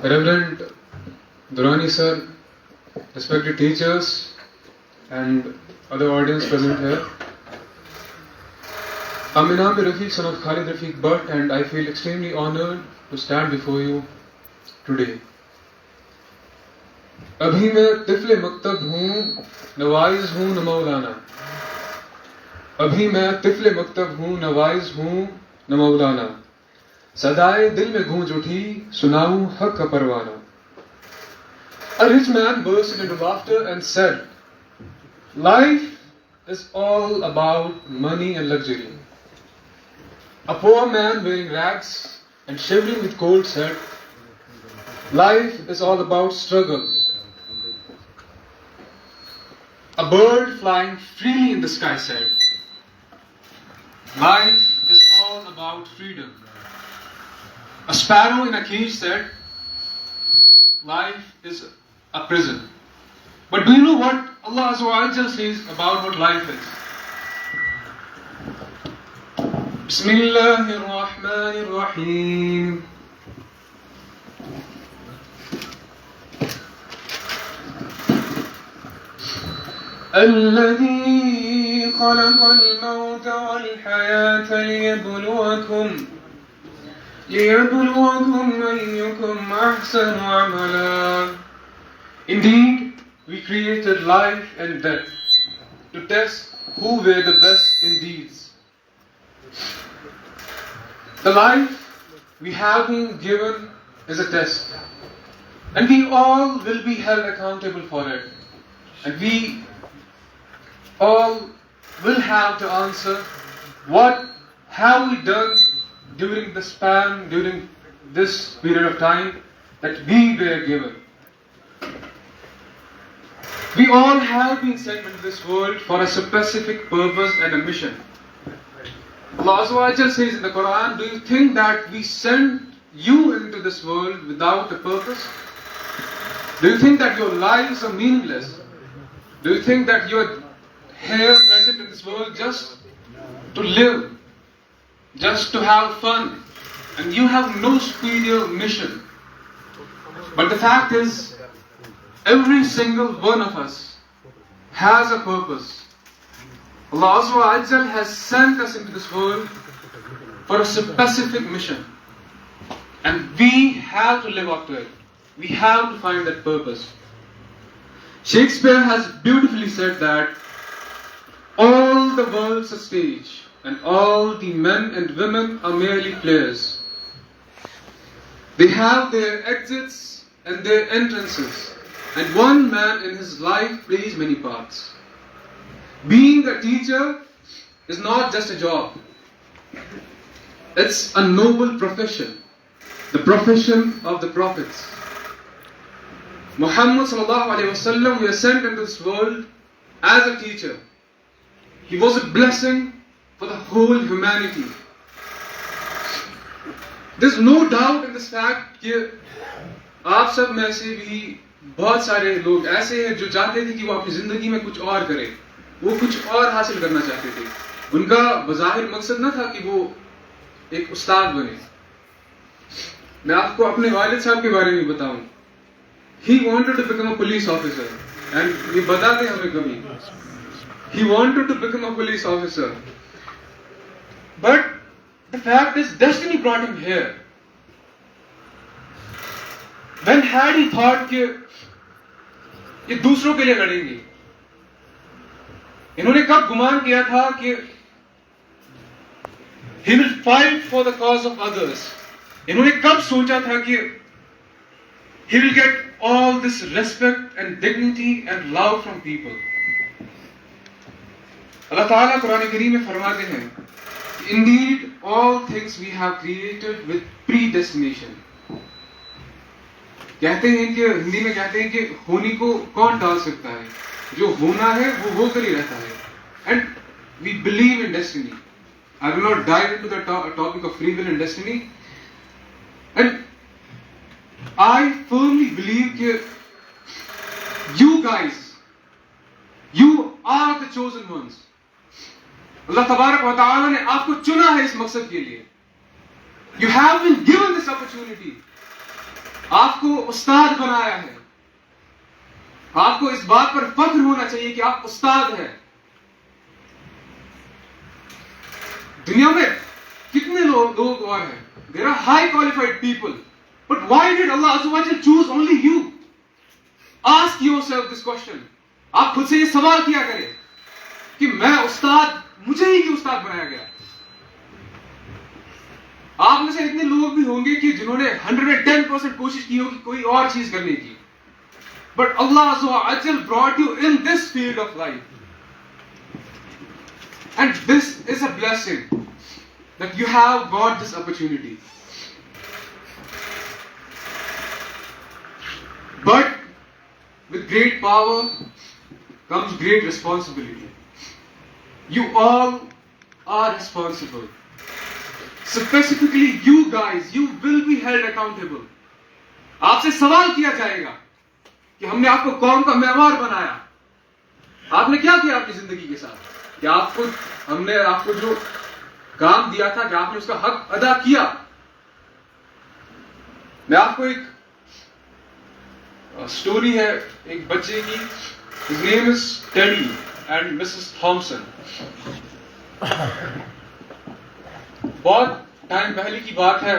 Reverend Durrani sir, respected teachers and other audience present here. I'm Inam Rafiq, son of Khalid Rafiq Butt, and I feel extremely honored to stand before you today. अभी मैं तिफले मकतब हूँ, नवाइज हूँ न मौलाना. अभी मैं तिफले मकतब हूँ, नवाइज हूँ न मौलाना. सदाए दिल में गूंज उठी, सुनाऊं हक का परवाना. A rich man burst into laughter and said, "Life is all about money and luxury." A poor man wearing rags and shivering with cold said, "Life is all about struggle." A bird flying freely in the sky said, "Life is all about freedom." A sparrow in a cage said, "Life is a prison." But do you know what Allah Azza wa Jal says about what life is? Bismillahir Rahmanir Rahim. الذي خلق الموت والحياة ليبلوكم أيكم أحسن عملا. Indeed, we created life and death to test who were the best in deeds. The life we have been given is a test, and we all will be held accountable for it. And we all will have to answer, what have we done during this period of time that we were given. We all have been sent into this world for a specific purpose and a mission. Allah Azza wa Jal says in the Quran, do you think that we sent you into this world without a purpose? Do you think that your lives are meaningless? Do you think that you are here present in this world just to live, just to have fun, and you have no superior mission? But the fact is, every single one of us has a purpose. Allah Azza wa Jal has sent us into this world for a specific mission, and we have to live up to it. We have to find that purpose. Shakespeare has beautifully said that all the world's a stage, and all the men and women are merely players. They have their exits and their entrances, and one man in his life plays many parts. Being a teacher is not just a job. It's a noble profession, the profession of the prophets. Muhammad sallallahu alaihi wasallam was sent into this world as a teacher. He was a blessing for the whole humanity. There's no doubt in this fact कि आप सब में से भी बहुत सारे लोग ऐसे हैं जो चाहते थे कि वो अपनी जिंदगी में कुछ और करें, वो कुछ और हासिल करना चाहते थे. उनका बज़ाहिर मकसद न था कि वो एक उस्ताद बने. मैं आपको अपने वालिद साहब के बारे में बताऊं. He wanted to become a police officer, and ये बताते हमें कभी. He wanted to become a police officer, but the fact is, destiny brought him here. When had he thought कि ये दूसरों के लिए लड़ेंगे? इन्होंने कब गुमान किया था कि he will fight for the cause of others? इन्होंने कब सोचा था कि he will get all this respect and dignity and love from people? Allah Ta'ala Quran Kareem में फरमाते हैं, indeed all things we have created with predestination. कहते हैं कि हिंदी में कहते हैं कि होने को कौन टाल सकता है, जो होना है वो होकर ही रहता है. And we believe in destiny. I will not dive into the topic of free will and destiny. And I firmly believe that you guys, you are the chosen ones. Allah Tabarak wa Ta'ala ने आपको चुना है इस मकसद के लिए. You have been given this opportunity. आपको उस्ताद बनाया है। आपको इस बात पर फख्र होना चाहिए कि आप उस्ताद हैं। दुनिया में कितने लोग और हैं? There are high qualified people, but why did Allah Azza wa Jalla choose only you? Ask yourself this question. आप खुद से ये सवाल किया करें कि मैं उस्ताद, मुझे ही क्यों उस्ताद बनाया गया? आप में से इतने लोग भी होंगे कि जिन्होंने 110% कोशिश की होगी कोई और चीज करने की, but Allah Azza wa Jalla brought you in this field of life, and this is a blessing that you have got this opportunity. But with great power comes great responsibility. You all are responsible. Specifically you guys, you will be held accountable. आपसे सवाल किया जाएगा कि हमने आपको कौम का मेहमान बनाया, आपने क्या किया अपनी जिंदगी के साथ? कि हमने आपको जो काम दिया था कि आपने उसका हक अदा किया? मैं आपको एक स्टोरी है एक बच्चे की। His name is Teddy and Mrs. Thompson. बहुत टाइम पहले की बात है।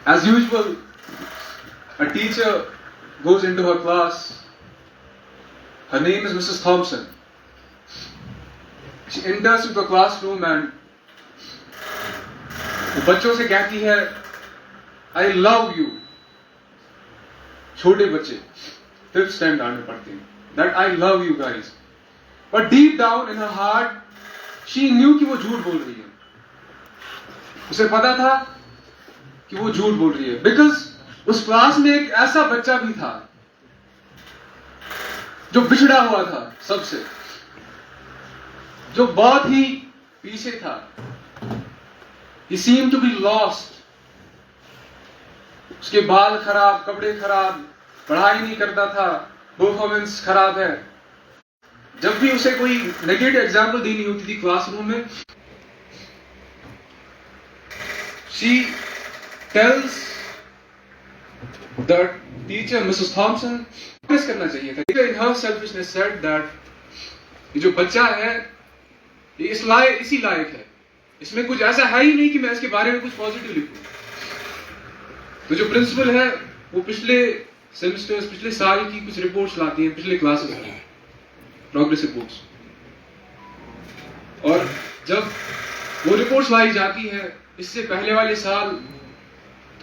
As usual, a teacher goes into her class. Her name is Mrs. Thompson. She enters into the classroom and वो बच्चों से कहती है, I love you. छोटे बच्चे 5th standard में पढ़ते हैं, that I love you guys. But deep down in her heart, she knew कि वो झूठ बोल रही है। उसे पता था कि वो झूठ बोल रही है, because उस क्लास में एक ऐसा बच्चा भी था जो बिछड़ा हुआ था सबसे, जो बहुत ही पीछे था। He seemed to be lost. उसके बाल खराब, कपड़े खराब, पढ़ाई नहीं करता था, परफॉर्मेंस खराब है। जब भी उसे कोई नेगेटिव एग्जाम्पल देनी होती थी क्लासरूम में, she tells the teacher Mrs. Thompson करना चाहिए था। In her selfishness said that ये जो बच्चा है ये इसी लायक है, इसमें कुछ ऐसा है ही नहीं कि मैं इसके बारे में कुछ पॉजिटिव लिखूं। तो जो प्रिंसिपल है वो पिछले सेमेस्टर्स, पिछले साल की कुछ रिपोर्ट्स लाती है, पिछले क्लासेस की प्रोग्रेस रिपोर्ट्स। और जब वो रिपोर्ट्स लाई जाती है, इससे पहले वाले साल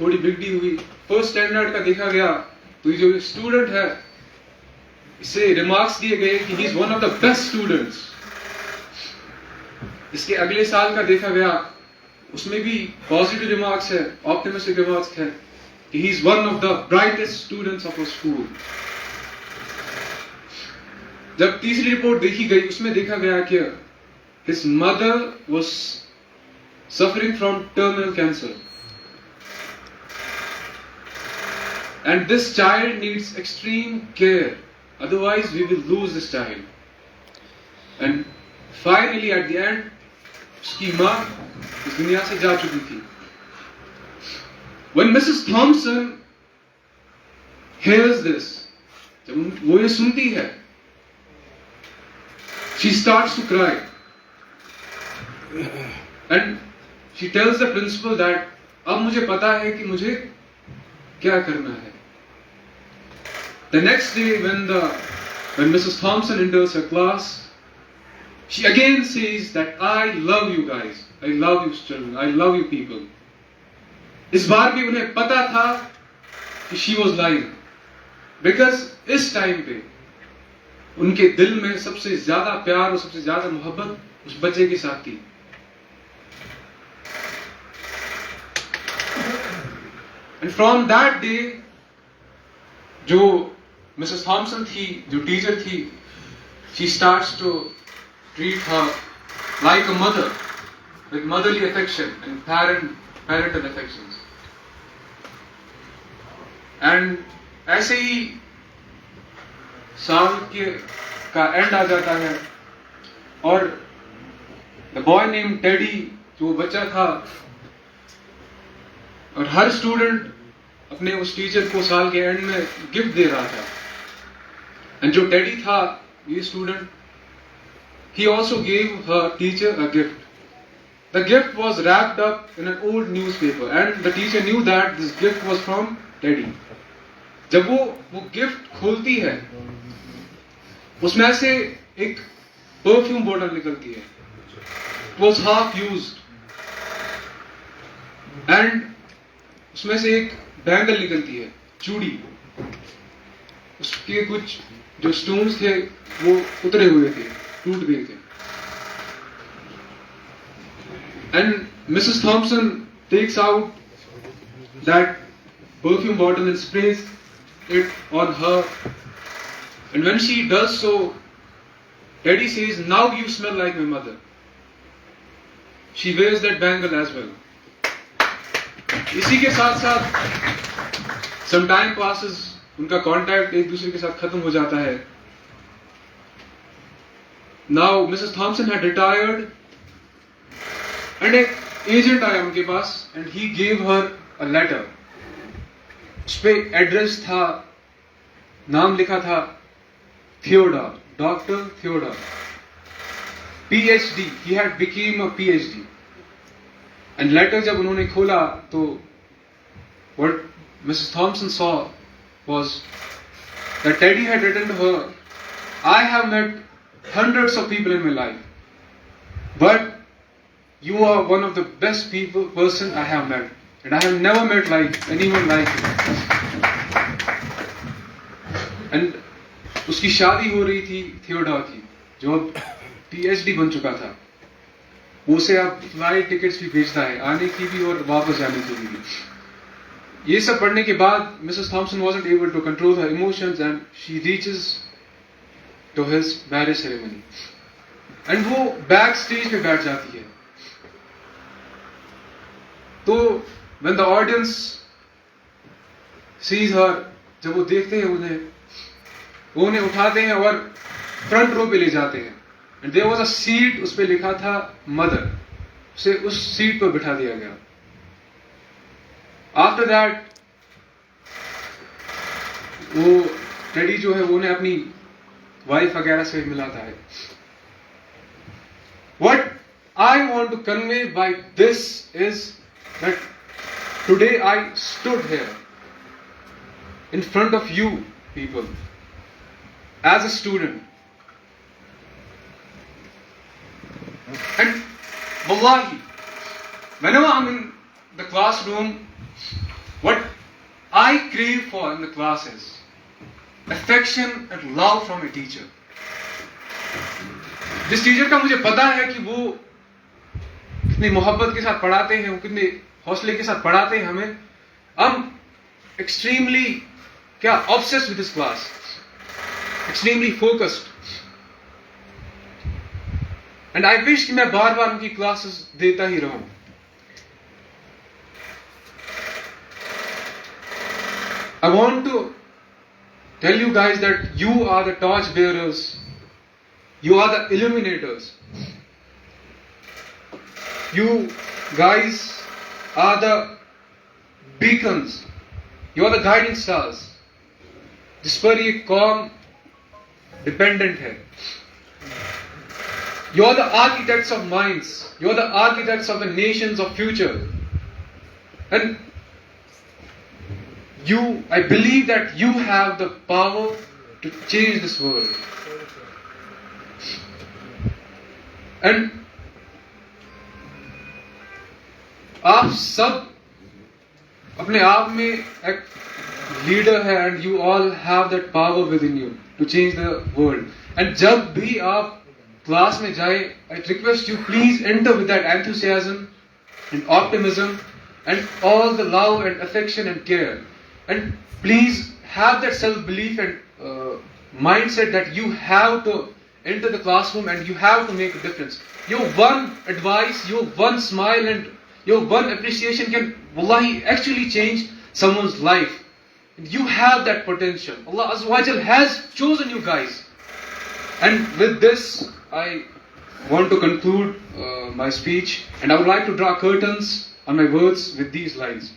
थोड़ी बिगड़ी हुई, 1st स्टैंडर्ड का देखा गया, तो ये जो स्टूडेंट है इसे रिमार्क्स दिए गए कि he is one of the best students. इसके अगले साल का देखा गया, उसमें भी पॉजिटिव रिमार्क्स है, ऑप्टिमिस्टिक रिमार्क्स है कि he is one of the brightest students of a school. जब तीसरी रिपोर्ट देखी गई, उसमें देखा गया कि his mother was suffering from terminal cancer and this child needs extreme care, otherwise we will lose this child. And finally at the end, उसकी माँ इस दुनिया से जा चुकी थी। When Mrs. Thompson hears this, जब वो ये सुनती है, she starts to cry and she tells the principal that अब मुझे पता है कि मुझे क्या करना है। The next day when Mrs. Thompson enters her class, she again says that I love you guys, I love you children, I love you people. इस बार भी उन्हें पता था कि she was lying, because इस टाइम पे उनके दिल में सबसे ज्यादा प्यार और सबसे ज्यादा मोहब्बत उस बच्चे के साथ थी। And from that day, जो Mrs. Thompson थी, जो टीचर थी, she starts to treat her like a mother, with motherly affection and parental affections. And ऐसे ही साल का एंड आ जाता है और the boy named Teddy, जो बच्चा था, और हर स्टूडेंट अपने उस टीचर को साल के एंड में गिफ्ट दे रहा था. एंड जो टेडी था, ये student, he also gave her teacher a gift. The gift was wrapped up in an old newspaper and the teacher knew that this gift was from Teddy. जब वो gift खोलती है, उसमें से एक परफ्यूम बॉटल निकलती है. It was half used. And उसमें से एक बैंगल निकलती है, चूड़ी. उसके कुछ जो स्टोन्स थे वो उतरे हुए थे, टूट गए थे. And Mrs. Thompson takes out that perfume bottle and sprays it on her. And when she does so, Teddy says, "Now you smell like my mother." She wears that bangle as well. इसी के साथ साथ some time passes, उनका contact एक दूसरे के साथ खत्म हो जाता है. Now Mrs. Thompson had retired and एक एजेंट आया उनके पास and he gave her a letter. उस पे एड्रेस था, नाम लिखा था Theodore, Dr. Theodore, PhD. He had become a PhD. And letter जब उन्होंने खोला तो what Mrs. Thompson saw was that Teddy had written to her, "I have met hundreds of people in my life, but you are one of the best person I have met, and I have never met anyone like you." And उसकी शादी हो रही थी Theodore की, जो अब PhD बन चुका था. उसे अब फ्लाइट टिकट्स भी भेजता है, आने की भी और वापस जाने की भी. ये सब पढ़ने के बाद Mrs. Thompson wasn't able to control her emotions and she reaches to his marriage ceremony. And वो बैक स्टेज पे बैठ जाती है. तो when the audience sees her, जब वो देखते हैं उन्हें, वो उन्हें उठाते हैं और फ्रंट रो पे ले जाते हैं. And there was a seat, उस पे लिखा था मदर. उसे उस सीट पर बिठा दिया गया. After that, वो टेडी जो है वो उन्हें अपनी वाइफ वगैरह से मिलाता है. What I want to convey by this is that today I stood here in front of you people as a student. And wallahi, whenever I'm in the classroom, what I crave for in the class is affection and love from a teacher. जिस teacher का मुझे पता है कि वो कितनी मोहब्बत के साथ पढ़ाते हैं, वो कितने हौसले के साथ पढ़ाते हैं हमें. I'm extremely obsessed with this class, extremely focused. And I wish कि मैं बार बार उनकी क्लासेस देता ही रहूं. I want to tell you guys that you are the torch bearers, you are the illuminators. You guys are the beacons, you are the guiding stars. जिस पर ये कौम dependent है. You are the architects of minds. You are the architects of the nations of future. And I believe that you have the power to change this world. And आप सब अपने आप में एक लीडर है and you all have that power within you to change the world. And जब भी आप क्लास में जाए, I request you please enter with that enthusiasm and optimism and all the love and affection and care. And please have that self-belief and mindset that you have to enter the classroom and you have to make a difference. Your one advice, your one smile and your one appreciation can wallahi actually change someone's life. And you have that potential. Allah Azza wa Jal has chosen you guys. And with this, I want to conclude my speech, and I would like to draw curtains on my words with these lines.